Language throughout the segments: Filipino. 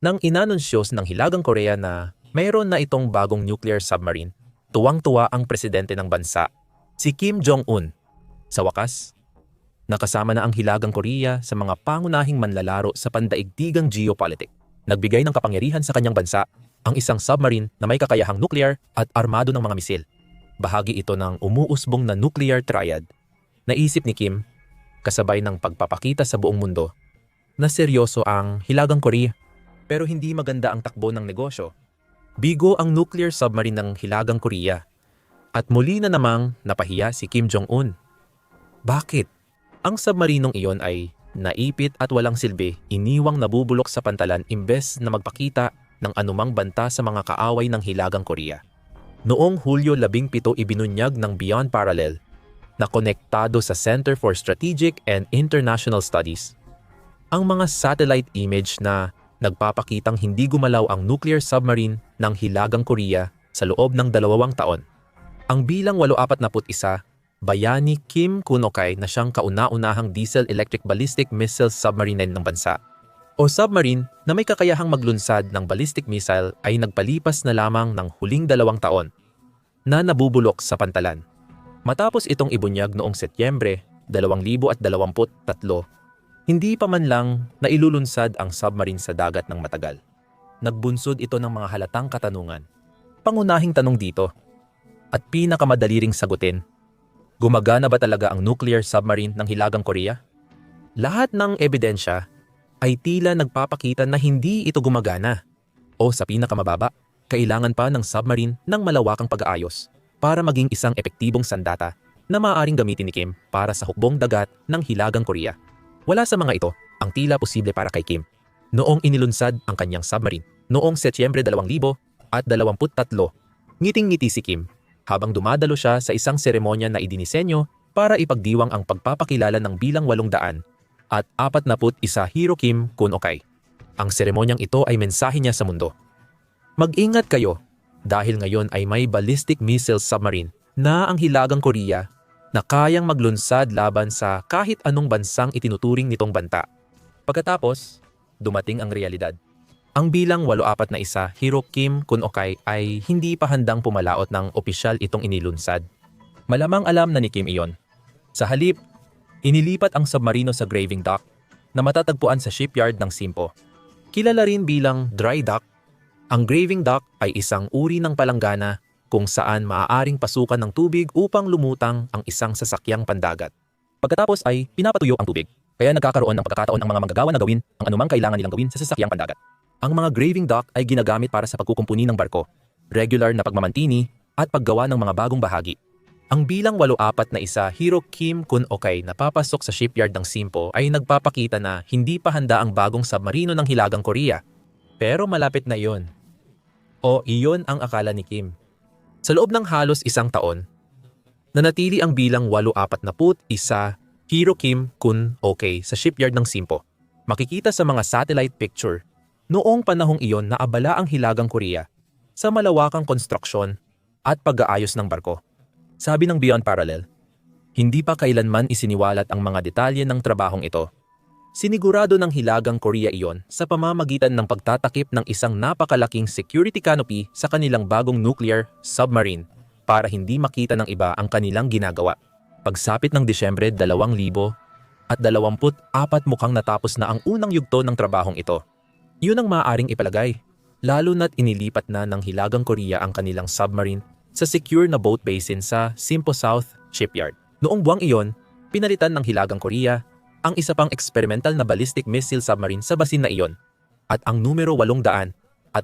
Nang inanunsyo ng Hilagang Korea na mayroon na itong bagong nuclear submarine, tuwang-tuwa ang presidente ng bansa, si Kim Jong-un. Sa wakas, nakasama na ang Hilagang Korea sa mga pangunahing manlalaro sa pandaigdigang geopolitik. Nagbigay ng kapangyarihan sa kanyang bansa ang isang submarine na may kakayahang nuclear at armado ng mga misil. Bahagi ito ng umuusbong na nuclear triad. Naisip ni Kim, kasabay ng pagpapakita sa buong mundo, na seryoso ang Hilagang Korea. Pero hindi maganda ang takbo ng negosyo. Bigo ang nuclear submarine ng Hilagang Korea. At muli na namang napahiya si Kim Jong-un. Bakit? Ang submarinong iyon ay naipit at walang silbi, iniwang nabubulok sa pantalan imbes na magpakita ng anumang banta sa mga kaaway ng Hilagang Korea. Noong Hulyo 17 ibinunyag ng Beyond Parallel na konektado sa Center for Strategic and International Studies ang mga satellite image na nagpapakitang hindi gumalaw ang nuclear submarine ng Hilagang Korea sa loob ng 2 taon. Ang bilang 841, bayani Kim Kunokay na siyang kauna-unahang diesel-electric ballistic missile submarine ng bansa o submarine na may kakayahang maglunsad ng ballistic missile ay nagpalipas na lamang ng huling 2 taon na nabubulok sa pantalan. Matapos itong ibunyag noong Setyembre 2023, hindi pa man lang nailulunsad ang submarine sa dagat ng matagal. Nagbunsod ito ng mga halatang katanungan. Pangunahing tanong dito, at pinakamadali ring sagutin, gumagana ba talaga ang nuclear submarine ng Hilagang Korea? Lahat ng ebidensya ay tila nagpapakita na hindi ito gumagana. O sa pinakamababa, kailangan pa ng submarine ng malawakang pag-aayos para maging isang epektibong sandata na maaaring gamitin ni Kim para sa hukbong dagat ng Hilagang Korea. Wala sa mga ito ang tila posible para kay Kim noong inilunsad ang kanyang submarine noong Setyembre 2023. Ngiting-ngiti si Kim habang dumadalo siya sa isang seremonya na idinisenyo para ipagdiwang ang pagpapakilala ng bilang 800 at 41 Hero Kim Kunokay. Ang seremonyang ito ay mensahe niya sa mundo. Mag-ingat kayo dahil ngayon ay may ballistic missile submarine na ang Hilagang Korea na kayang maglunsad laban sa kahit anong bansang itinuturing nitong banta. Pagkatapos, dumating ang realidad. Ang bilang 841 Hero Kim Kunokay ay hindi pa handang pumalaot ng opisyal itong inilunsad. Malamang alam na ni Kim iyon. Sa halip, inilipat ang submarino sa graving dock na matatagpuan sa shipyard ng Simpo. Kilala rin bilang dry dock, ang graving dock ay isang uri ng palanggana kung saan maaaring pasukan ng tubig upang lumutang ang isang sasakyang pandagat. Pagkatapos ay pinapatuyo ang tubig, kaya nagkakaroon ng pagkakataon ang mga manggagawa na gawin ang anumang kailangan nilang gawin sa sasakyang pandagat. Ang mga graving dock ay ginagamit para sa pagkukumpuni ng barko, regular na pagmamantini at paggawa ng mga bagong bahagi. Ang bilang 841 Hero Kim Kunokay na papasok sa shipyard ng Simpo ay nagpapakita na hindi pa handa ang bagong submarino ng Hilagang Korea. Pero malapit na iyon. O iyon ang akala ni Kim. Sa loob ng halos 1 taon, nanatili ang bilang 841 Hero Kim Kunokay sa shipyard ng Simpo. Makikita sa mga satellite picture, noong panahong iyon na abala ang Hilagang Korea sa malawakang konstruksyon at pag-aayos ng barko. Sabi ng Beyond Parallel, hindi pa kailanman isiniwalat ang mga detalye ng trabahong ito. Sinigurado ng Hilagang Korea iyon sa pamamagitan ng pagtatakip ng isang napakalaking security canopy sa kanilang bagong nuclear submarine para hindi makita ng iba ang kanilang ginagawa. Pagsapit ng Disyembre 2024 mukhang natapos na ang unang yugto ng trabahong ito. Yun ang maaaring ipalagay, lalo na't inilipat na ng Hilagang Korea ang kanilang submarine sa secure na boat basin sa Simpo South Shipyard. Noong buwang iyon, pinalitan ng Hilagang Korea ang isa pang experimental na ballistic missile submarine sa basin na iyon at ang numero 841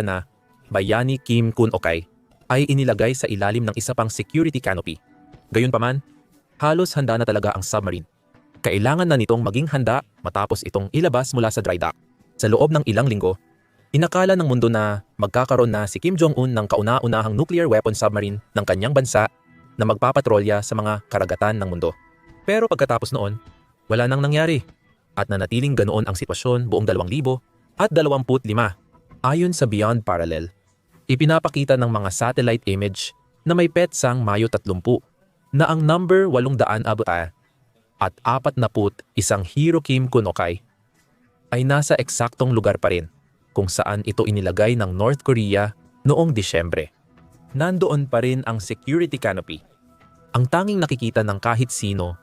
na bayani Kim Kunokay ay inilagay sa ilalim ng isa pang security canopy. Gayunpaman, halos handa na talaga ang submarine. Kailangan na nitong maging handa matapos itong ilabas mula sa dry dock. Sa loob ng ilang linggo, inakala ng mundo na magkakaroon na si Kim Jong-un ng kauna-unahang nuclear weapon submarine ng kanyang bansa na magpapatrolya sa mga karagatan ng mundo. Pero pagkatapos noon, wala nang nangyari at nanatiling ganoon ang sitwasyon buong 2025. Ayon sa Beyond Parallel, ipinapakita ng mga satellite image na may petsang Mayo 30 na ang number 841 at 41 Hero Kim Kunokay ay nasa eksaktong lugar pa rin. kung saan ito inilagay ng North Korea noong Disyembre. Nandoon pa rin ang security canopy. Ang tanging nakikita ng kahit sino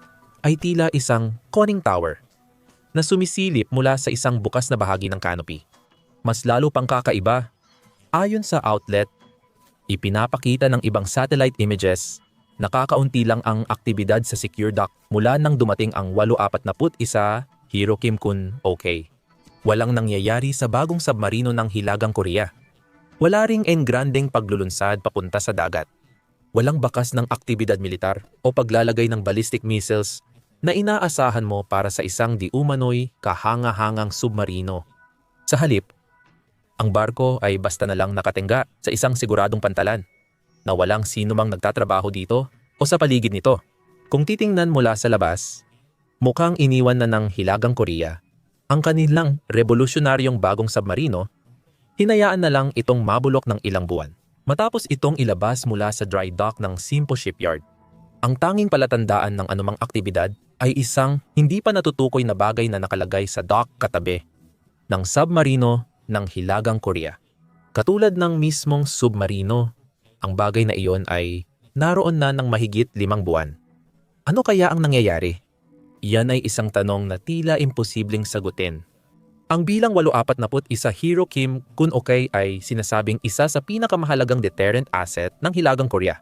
ay tila isang conning tower na sumisilip mula sa isang bukas na bahagi ng canopy. Mas lalo pang kakaiba, ayon sa outlet, ipinapakita ng ibang satellite images na kakaunti lang ang aktibidad sa secure dock mula nang dumating ang 841 Hero Kim-kun OK. Walang nangyayari sa bagong submarino ng Hilagang Korea. Wala ring engrandeng paglulunsad papunta sa dagat. Walang bakas ng aktibidad militar o paglalagay ng ballistic missiles na inaasahan mo para sa isang di umano'y kahanga-hangang submarino. Sa halip, ang barko ay basta na lang nakatingga sa isang siguradong pantalan na walang sino mang nagtatrabaho dito o sa paligid nito. Kung titingnan mula sa labas, mukhang iniwan na ng Hilagang Korea ang kanilang revolusyonaryong bagong submarino, hinayaan na lang itong mabulok ng ilang buwan. Matapos itong ilabas mula sa dry dock ng Simpo Shipyard, ang tanging palatandaan ng anumang aktibidad ay isang hindi pa natutukoy na bagay na nakalagay sa dock katabi ng submarino ng Hilagang Korea. Katulad ng mismong submarino, ang bagay na iyon ay naroon na ng mahigit 5 buwan. Ano kaya ang nangyayari? Yan ay isang tanong na tila imposibleng sagutin. Ang bilang 841 Hero Kim-kun OK ay sinasabing isa sa pinakamahalagang deterrent asset ng Hilagang Korea,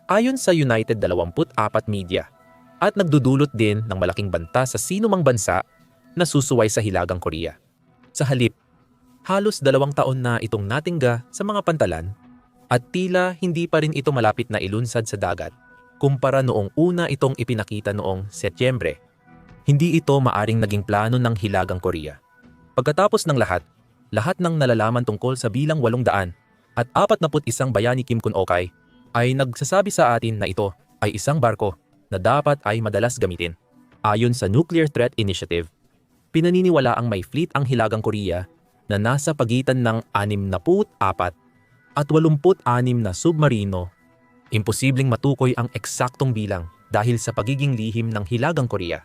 ayon sa United 24 Media, at nagdudulot din ng malaking banta sa sinumang bansa na susuway sa Hilagang Korea. Sa halip, halos 2 taon na itong natingga sa mga pantalan at tila hindi pa rin ito malapit na ilunsad sa dagat kumpara noong una itong ipinakita noong Setyembre. Hindi ito maaring naging plano ng Hilagang Korea. Pagkatapos ng lahat ng nalalaman tungkol sa bilang 800 at 41 bayani Kim-kun OK ay nagsasabi sa atin na ito ay isang barko na dapat ay madalas gamitin. Ayon sa Nuclear Threat Initiative, pinaniniwala ang may fleet ang Hilagang Korea na nasa pagitan ng 64 at 86 na submarino. Imposibleng matukoy ang eksaktong bilang dahil sa pagiging lihim ng Hilagang Korea.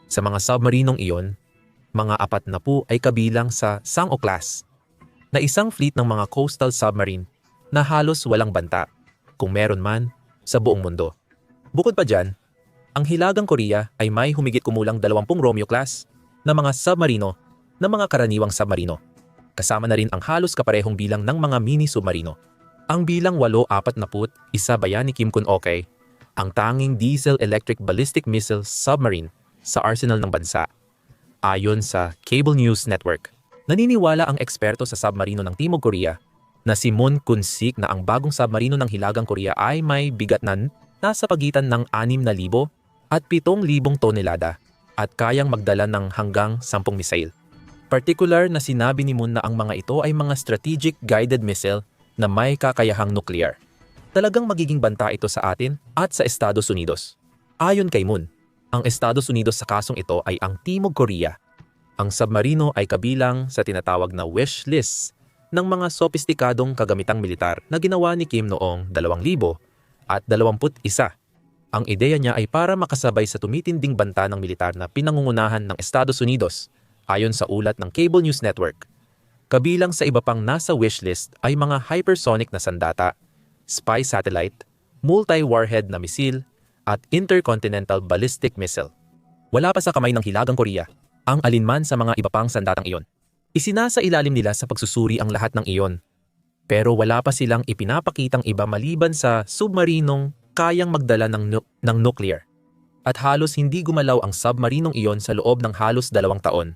Sa mga submarinong iyon, mga 40 ay kabilang sa Sang-o class, na isang fleet ng mga coastal submarine na halos walang banta, kung meron man, sa buong mundo. Bukod pa dyan, ang Hilagang Korea ay may humigit kumulang 20 Romeo class na mga submarino na mga karaniwang submarino. Kasama na rin ang halos kaparehong bilang ng mga mini submarino. Ang bilang 841 bayani Kim-kun OK, ang tanging diesel-electric ballistic missile submarine sa arsenal ng bansa. Ayon sa Cable News Network, naniniwala ang eksperto sa submarino ng Timog Korea na si Moon Kun-sik na ang bagong submarino ng Hilagang Korea ay may bigat na nasa pagitan ng 6,000 at 7,000 tonelada at kayang magdala ng hanggang 10 missile. Partikular na sinabi ni Moon na ang mga ito ay mga strategic guided missile na may kakayahang nuclear. Talagang magiging banta ito sa atin at sa Estados Unidos. Ayon kay Moon, ang Estados Unidos sa kasong ito ay ang Timog Korea. Ang submarino ay kabilang sa tinatawag na wish list ng mga sopistikadong kagamitang militar na ginawa ni Kim noong 2021. Ang ideya niya ay para makasabay sa tumitinding banta ng militar na pinangungunahan ng Estados Unidos, ayon sa ulat ng Cable News Network. Kabilang sa iba pang nasa wishlist ay mga hypersonic na sandata, spy satellite, multi-warhead na misil, at intercontinental ballistic missile. Wala pa sa kamay ng Hilagang Korea ang alinman sa mga iba pang sandatang iyon. Isinasa ilalim nila sa pagsusuri ang lahat ng iyon. Pero wala pa silang ipinapakitang iba maliban sa submarinong kayang magdala ng nuclear. At halos hindi gumalaw ang submarinong iyon sa loob ng halos 2 taon.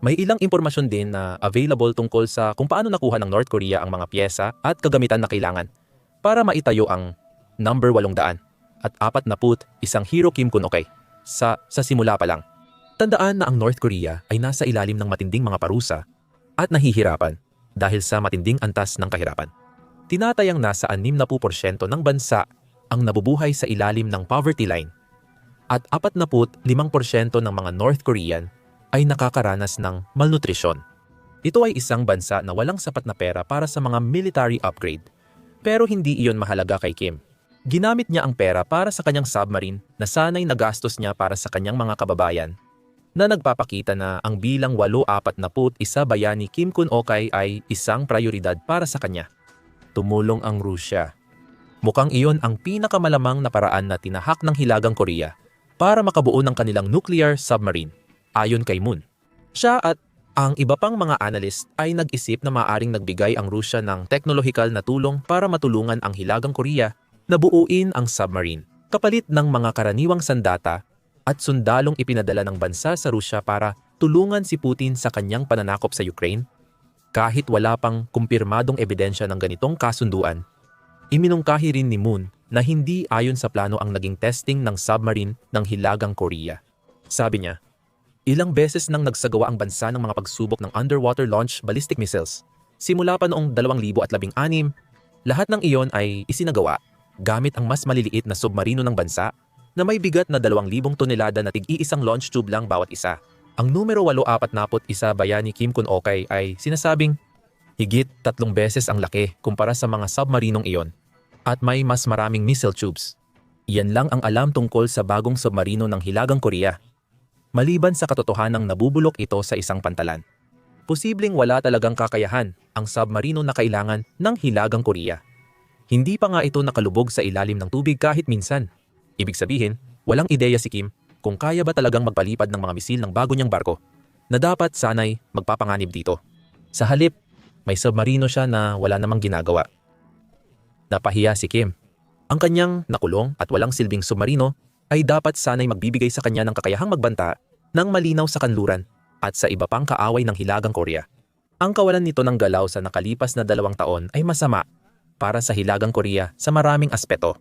May ilang impormasyon din na available tungkol sa kung paano nakuha ng North Korea ang mga piyesa at kagamitan na kailangan para maitayo ang number 800 at 41 Hero Kim-kun OK sa simula pa lang. Tandaan na ang North Korea ay nasa ilalim ng matinding mga parusa at nahihirapan dahil sa matinding antas ng kahirapan. Tinatayang nasa 60% ng bansa ang nabubuhay sa ilalim ng poverty line at 45% ng mga North Korean ay nakakaranas ng malnutrisyon. Ito ay isang bansa na walang sapat na pera para sa mga military upgrade, pero hindi iyon mahalaga kay Kim. Ginamit niya ang pera para sa kanyang submarine na sana'y nagastos niya para sa kanyang mga kababayan. na nagpapakita na ang bilang 841 bayani Kim Kun-okay ay isang prioridad para sa kanya. Tumulong ang Rusya. Mukhang iyon ang pinakamalamang na paraan na tinahak ng Hilagang Korea para makabuo ng kanilang nuclear submarine, ayon kay Moon. Siya at ang iba pang mga analyst ay nag-isip na maaaring nagbigay ang Rusya ng teknolohikal na tulong para matulungan ang Hilagang Korea na buuin ang submarine, kapalit ng mga karaniwang sandata at sundalong ipinadala ng bansa sa Rusya para tulungan si Putin sa kanyang pananakop sa Ukraine. Kahit wala pang kumpirmadong ebidensya ng ganitong kasunduan, iminungkahi rin ni Moon na hindi ayon sa plano ang naging testing ng submarine ng Hilagang Korea. Sabi niya, ilang beses nang nagsagawa ang bansa ng mga pagsubok ng underwater launch ballistic missiles. Simula pa noong 2016, lahat ng iyon ay isinagawa gamit ang mas maliliit na submarino ng bansa na may bigat na 2,000 tonelada na tig-iisang launch tube lang bawat isa. Ang numero 841 bayani Kim Kun-okay ay sinasabing higit 3 beses ang laki kumpara sa mga submarinong iyon at may mas maraming missile tubes. Iyan lang ang alam tungkol sa bagong submarino ng Hilagang Korea. Maliban sa katotohanang nabubulok ito sa isang pantalan, posibleng wala talagang kakayahan ang submarino na kailangan ng Hilagang Korea. Hindi pa nga ito nakalubog sa ilalim ng tubig kahit minsan. Ibig sabihin, walang ideya si Kim kung kaya ba talagang magpalipad ng mga misil ng bago niyang barko na dapat sanay magpapanganib dito. Sa halip, may submarino siya na wala namang ginagawa. Napahiya si Kim. Ang kanyang nakulong at walang silbing submarino ay dapat sanay magbibigay sa kanya ng kakayahang magbanta ng malinaw sa kanluran at sa iba pang kaaway ng Hilagang Korea. Ang kawalan nito ng galaw sa nakalipas na 2 taon ay masama para sa Hilagang Korea sa maraming aspeto.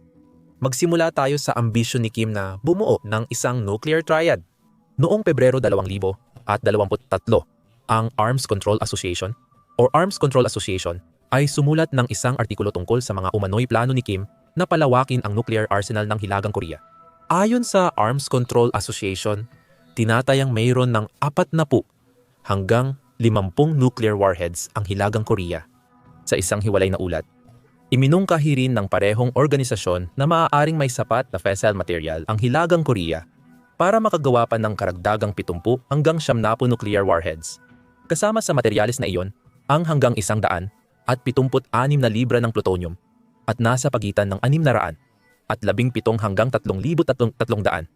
Magsimula tayo sa ambisyon ni Kim na bumuo ng isang nuclear triad. Noong Pebrero 2023, ang Arms Control Association ay sumulat ng isang artikulo tungkol sa mga umano'y plano ni Kim na palawakin ang nuclear arsenal ng Hilagang Korea. Ayon sa Arms Control Association, tinatayang mayroon ng 40 hanggang 50 nuclear warheads ang Hilagang Korea. Sa isang hiwalay na ulat, iminungkahi rin ng parehong organisasyon na maaaring may sapat na fissile material ang Hilagang Korea para makagawa pa ng karagdagang 70 hanggang 90 nuclear warheads. Kasama sa materyales na iyon, ang hanggang 100 at 76 na libra ng plutonium at nasa pagitan ng 600 at 17 hanggang 3,300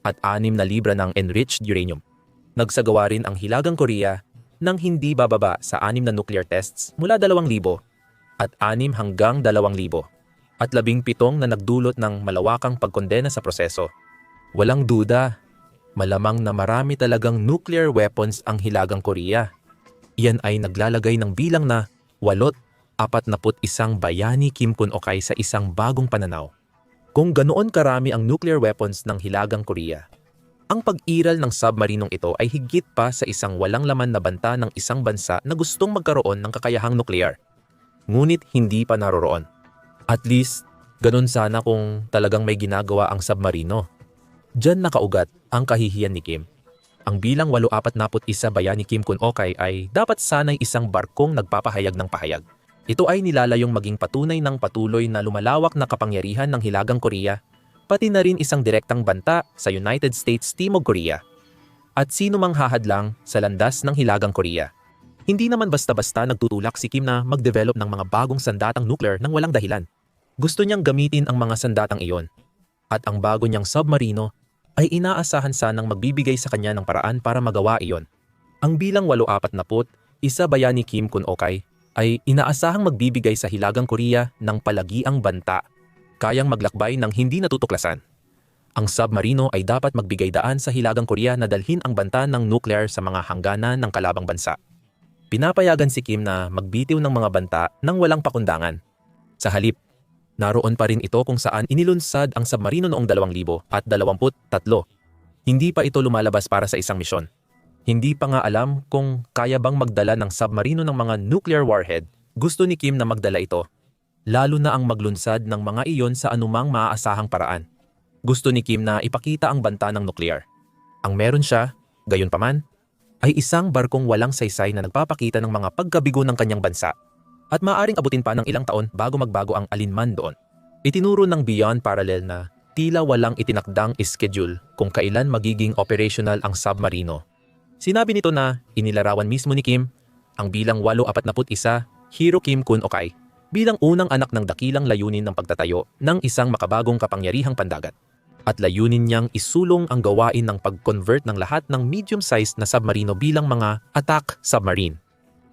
at 6 na libra ng enriched uranium. Nagsagawa rin ang Hilagang Korea ng hindi bababa sa 6 na nuclear tests mula 2,000 at 6 hanggang 2,000 at 17 na nagdulot ng malawakang pagkondena sa proseso. Walang duda, malamang na marami talagang nuclear weapons ang Hilagang Korea. Iyan ay naglalagay ng bilang na 841 bayani Kim Kun-okay sa isang bagong pananaw. Kung ganoon karami ang nuclear weapons ng Hilagang Korea, ang pag-iral ng submarinong ito ay higit pa sa isang walang laman na banta ng isang bansa na gustong magkaroon ng kakayahang nuclear. Ngunit hindi pa naroroon. At least, ganun sana kung talagang may ginagawa ang submarino. Diyan nakaugat ang kahihiyan ni Kim. Ang bilang 841 bayani Kim Kun-okay ay dapat sana'y isang barkong nagpapahayag ng pahayag. Ito ay nilalayong maging patunay ng patuloy na lumalawak na kapangyarihan ng Hilagang Korea, pati na rin isang direktang banta sa United States Timog Korea. At sino mang hahadlang sa landas ng Hilagang Korea. Hindi naman basta-basta nagtutulak si Kim na mag-develop ng mga bagong sandatang nuclear nang walang dahilan. Gusto niyang gamitin ang mga sandatang iyon. At ang bago niyang submarino ay inaasahan sanang magbibigay sa kanya ng paraan para magawa iyon. Ang bilang 841 bayani Kim Kun-okay ay inaasahang magbibigay sa Hilagang Korea ng palagiang banta, kayang maglakbay ng hindi natutuklasan. Ang submarino ay dapat magbigay daan sa Hilagang Korea na dalhin ang banta ng nuclear sa mga hangganan ng kalabang bansa. Pinapayagan si Kim na magbitiw ng mga banta nang walang pakundangan. Sa halip, naroon pa rin ito kung saan inilunsad ang submarino noong 2023. Hindi pa ito lumalabas para sa isang misyon. Hindi pa nga alam kung kaya bang magdala ng submarino ng mga nuclear warhead. Gusto ni Kim na magdala ito, lalo na ang maglunsad ng mga iyon sa anumang maaasahang paraan. Gusto ni Kim na ipakita ang banta ng nuclear. Ang meron siya, gayunpaman, ay isang barkong walang saysay na nagpapakita ng mga pagkabigo ng kanyang bansa at maaaring abutin pa ng ilang taon bago magbago ang alinman doon. Itinuro ng Beyond Parallel na tila walang itinakdang schedule kung kailan magiging operational ang submarino. Sinabi nito na inilarawan mismo ni Kim ang bilang 841 Hero Kim Kun Okay bilang unang anak ng dakilang layunin ng pagtatayo ng isang makabagong kapangyarihang pandagat. At layunin niyang isulong ang gawain ng pag-convert ng lahat ng medium-sized na submarino bilang mga attack submarine.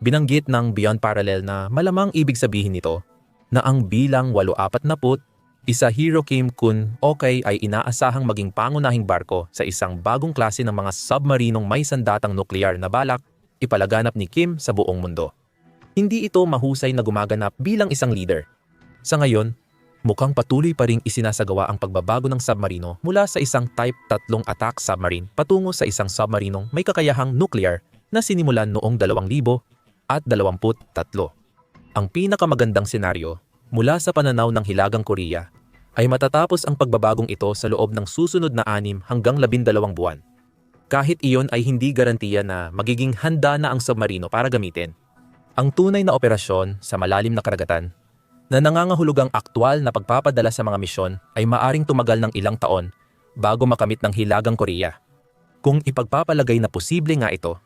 Binanggit ng Beyond Parallel na malamang ibig sabihin nito na ang bilang 841 Hero Kim Kun Okay ay inaasahang maging pangunahing barko sa isang bagong klase ng mga submarinong may sandatang nuklear na balak ipalaganap ni Kim sa buong mundo. Hindi ito mahusay na gumaganap bilang isang leader. Sa ngayon, mukhang patuloy pa ring isinasagawa ang pagbabago ng submarino mula sa isang Type 3 attack submarine patungo sa isang submarinong may kakayahang nuclear na sinimulan noong 2023. Ang pinakamagandang senaryo mula sa pananaw ng Hilagang Korea ay matatapos ang pagbabagong ito sa loob ng susunod na 6 hanggang 12 buwan. Kahit iyon ay hindi garantiya na magiging handa na ang submarino para gamitin. Ang tunay na operasyon sa malalim na karagatan na nangangahulugang aktwal na pagpapadala sa mga misyon ay maaring tumagal ng ilang taon bago makamit ng Hilagang Korea. Kung ipagpapalagay na posible nga ito,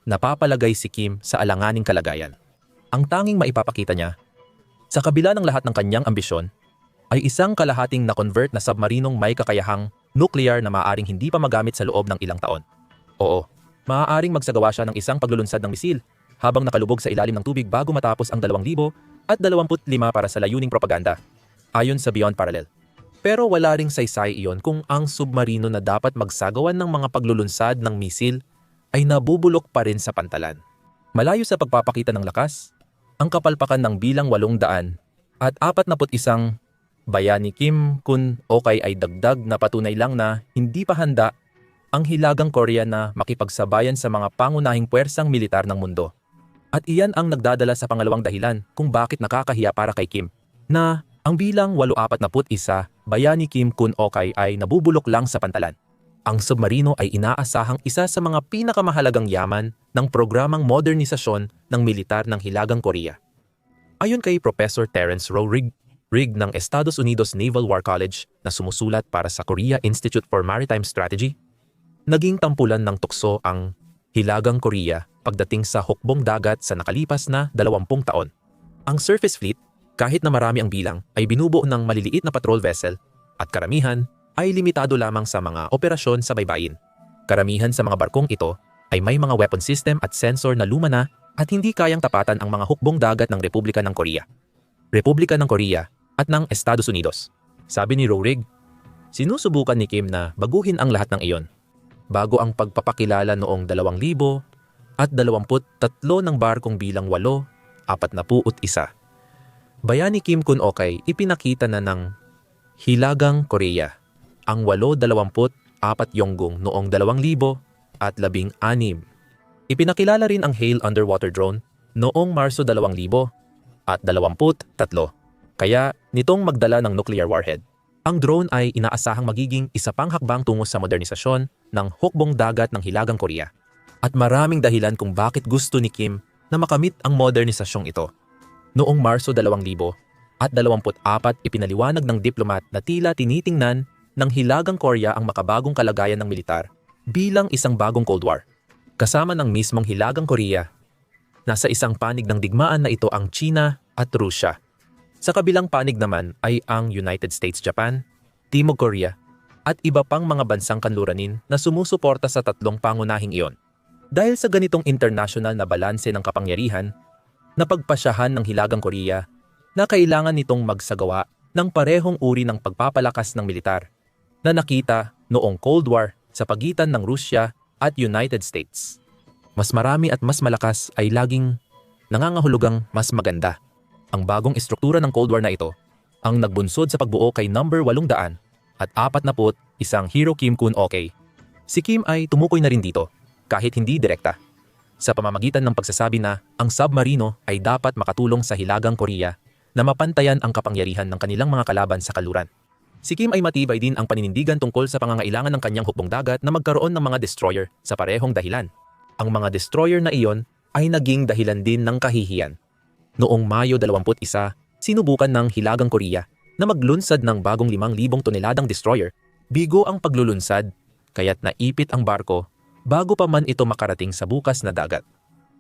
napapalagay si Kim sa alanganing kalagayan. Ang tanging maipapakita niya, sa kabila ng lahat ng kanyang ambisyon, ay isang kalahating na-convert na submarinong may kakayahang nuclear na maaaring hindi pa magamit sa loob ng ilang taon. Oo, maaaring magsagawa siya ng isang paglulunsad ng misil habang nakalubog sa ilalim ng tubig bago matapos ang 2025 para sa layuning propaganda, ayon sa Beyond Parallel. Pero wala ring saysay iyon kung ang submarino na dapat magsagawan ng mga paglulunsad ng misil ay nabubulok pa rin sa pantalan. Malayo sa pagpapakita ng lakas, ang kapalpakan ng bilang 841 Bayani Kim Kun Okay ay dagdag na patunay lang na hindi pa handa ang Hilagang Korea na makipagsabayan sa mga pangunahing puwersang militar ng mundo. At iyan ang nagdadala sa pangalawang dahilan kung bakit nakakahiya para kay Kim, na ang bilang 841 Bayani Kim Kun Okay ay nabubulok lang sa pantalan. Ang submarino ay inaasahang isa sa mga pinakamahalagang yaman ng programang modernisasyon ng militar ng Hilagang Korea. Ayon kay Professor Terence Rowe Rigg ng Estados Unidos Naval War College na sumusulat para sa Korea Institute for Maritime Strategy, naging tampulan ng tukso ang Hilagang Korea pagdating sa hukbong dagat sa nakalipas na 20 taon. Ang surface fleet, kahit na marami ang bilang, ay binubuo ng maliliit na patrol vessel at karamihan ay limitado lamang sa mga operasyon sa baybayin. Karamihan sa mga barkong ito ay may mga weapon system at sensor na luma na at hindi kayang tapatan ang mga hukbong dagat ng Republika ng Korea, at ng Estados Unidos. Sabi ni Rowe, sinusubukan ni Kim na baguhin ang lahat ng iyon bago ang pagpapakilala noong 2023 ng barkong bilang 841. Bayani Kim Kun Okay ipinakita na ng Hilagang Korea ang 824 Yonggong noong 2016. Ipinakilala rin ang HALE underwater drone noong Marso 2023. Kaya nitong magdala ng nuclear warhead. Ang drone ay inaasahang magiging isa pang hakbang tungo sa modernisasyon ng hukbong dagat ng Hilagang Korea. At maraming dahilan kung bakit gusto ni Kim na makamit ang modernisasyong ito. Noong Marso 2024, ipinaliwanag ng diplomat na tila tinitingnan ng Hilagang Korea ang makabagong kalagayan ng militar bilang isang bagong Cold War. Kasama ng mismong Hilagang Korea, nasa isang panig ng digmaan na ito ang China at Rusya. Sa kabilang panig naman ay ang United States, Japan, Timog Korea, at iba pang mga bansang kanluranin na sumusuporta sa tatlong pangunahing iyon. Dahil sa ganitong international na balanse ng kapangyarihan, napagpasyahan ng Hilagang Korea na kailangan nitong magsagawa ng parehong uri ng pagpapalakas ng militar na nakita noong Cold War sa pagitan ng Rusya at United States. Mas marami at mas malakas ay laging nangangahulugang mas maganda. Ang bagong estruktura ng Cold War na ito ang nagbunsod sa pagbuo kay number 841 Hero Kim Kun Okay. Si Kim ay tumukoy na rin dito, kahit hindi direkta, sa pamamagitan ng pagsasabi na ang submarino ay dapat makatulong sa Hilagang Korea na mapantayan ang kapangyarihan ng kanilang mga kalaban sa kanluran. Si Kim ay matibay din ang paninindigan tungkol sa pangangailangan ng kanyang hukbong dagat na magkaroon ng mga destroyer sa parehong dahilan. Ang mga destroyer na iyon ay naging dahilan din ng kahihiyan. Noong Mayo 21, sinubukan ng Hilagang Korea na maglunsad ng bagong 5,000 toneladang destroyer. Bigo ang paglulunsad, kaya't naipit ang barko bago pa man ito makarating sa bukas na dagat.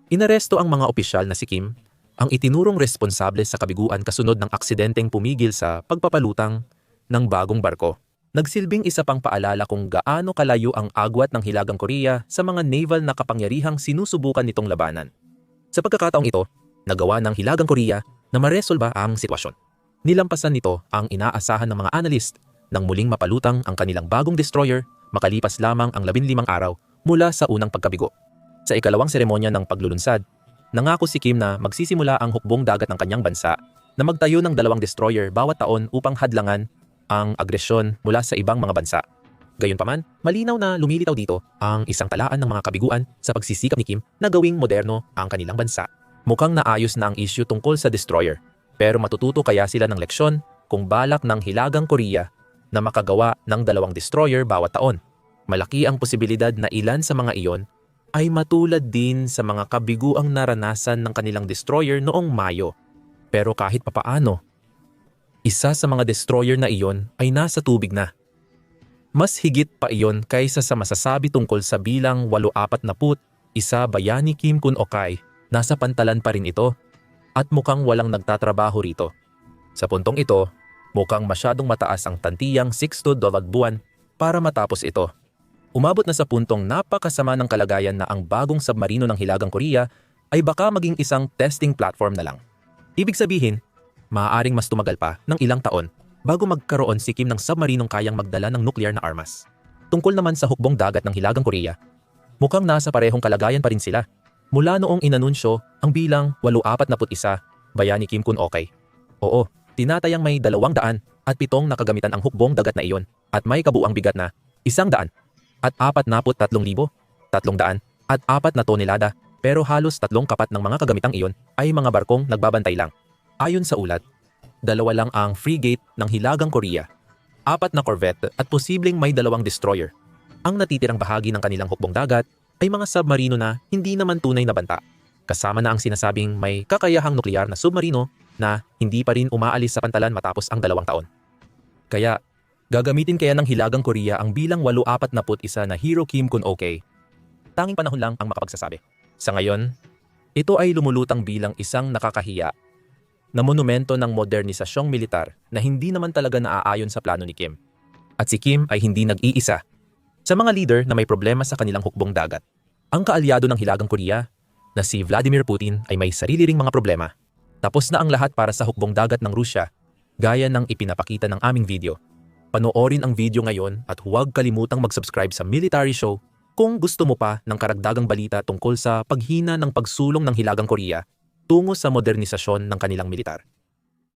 Inaresto ang mga opisyal na si Kim, ang itinurong responsable sa kabiguan kasunod ng aksidenteng pumigil sa pagpapalutang ng bagong barko. Nagsilbing isa pang paalala kung gaano kalayo ang agwat ng Hilagang Korea sa mga naval na kapangyarihang sinusubukan nitong labanan. Sa pagkakataong ito, nagawa ng Hilagang Korea na maresolba ang sitwasyon. Nilampasan nito ang inaasahan ng mga analyst nang muling mapalutang ang kanilang bagong destroyer makalipas lamang ang 15 araw mula sa unang pagkabigo. Sa ikalawang seremonya ng paglulunsad, nangako si Kim na magsisimula ang hukbong dagat ng kanyang bansa na magtayo ng 2 destroyer bawat taon upang hadlangan ang agresyon mula sa ibang mga bansa. Gayunpaman, malinaw na lumilitaw dito ang isang talaan ng mga kabiguan sa pagsisikap ni Kim na gawing moderno ang kanilang bansa. Mukhang naayos na ang issue tungkol sa destroyer, pero matututo kaya sila ng leksyon kung balak ng Hilagang Korea na makagawa ng 2 destroyer bawat taon. Malaki ang posibilidad na ilan sa mga iyon ay matulad din sa mga kabiguang naranasan ng kanilang destroyer noong Mayo. Pero kahit papaano, isa sa mga destroyer na iyon ay nasa tubig na. Mas higit pa iyon kaysa sa masasabi tungkol sa bilang 840, Bayani Kim Kun-okay. Nasa pantalan pa rin ito at mukhang walang nagtatrabaho rito. Sa puntong ito, mukhang masyadong mataas ang tantiyang $6 buwan para matapos ito. Umabot na sa puntong napakasama ng kalagayan na ang bagong submarino ng Hilagang Korea ay baka maging isang testing platform na lang. Ibig sabihin, maaaring mas tumagal pa ng ilang taon bago magkaroon si Kim ng submarinong kayang magdala ng nuclear na armas. Tungkol naman sa hukbong dagat ng Hilagang Korea, mukhang nasa parehong kalagayan pa rin sila mula noong inanunsyo ang bilang 841, Bayani Kim Kun-okay. Oo, tinatayang may 207 nakagamitan ang hukbong dagat na iyon at may kabuuang bigat na 143,300 na tonelada, pero halos 3 kapat ng mga kagamitang iyon ay mga barkong nagbabantay lang. Ayon sa ulat, 2 lang ang frigate ng Hilagang Korea, 4 na corvette at posibleng may 2 destroyer. Ang natitirang bahagi ng kanilang hukbong dagat ay mga submarino na hindi naman tunay na banta, kasama na ang sinasabing may kakayahang nuklear na submarino na hindi pa rin umaalis sa pantalan matapos ang 2 taon. Kaya, gagamitin kaya ng Hilagang Korea ang bilang 841 na Hero Kim Kun-okay? Tanging panahon lang ang makapagsasabi. Sa ngayon, ito ay lumulutang bilang isang nakakahiya na monumento ng modernisasyong militar na hindi naman talaga naaayon sa plano ni Kim. At si Kim ay hindi nag-iisa sa mga leader na may problema sa kanilang hukbong dagat. Ang kaalyado ng Hilagang Korea na si Vladimir Putin ay may sarili ring mga problema. Tapos na ang lahat para sa hukbong dagat ng Rusya, gaya ng ipinapakita ng aming video. Panoorin ang video ngayon at huwag kalimutang mag-subscribe sa Military Show kung gusto mo pa ng karagdagang balita tungkol sa paghina ng pagsulong ng Hilagang Korea tungo sa modernisasyon ng kanilang militar.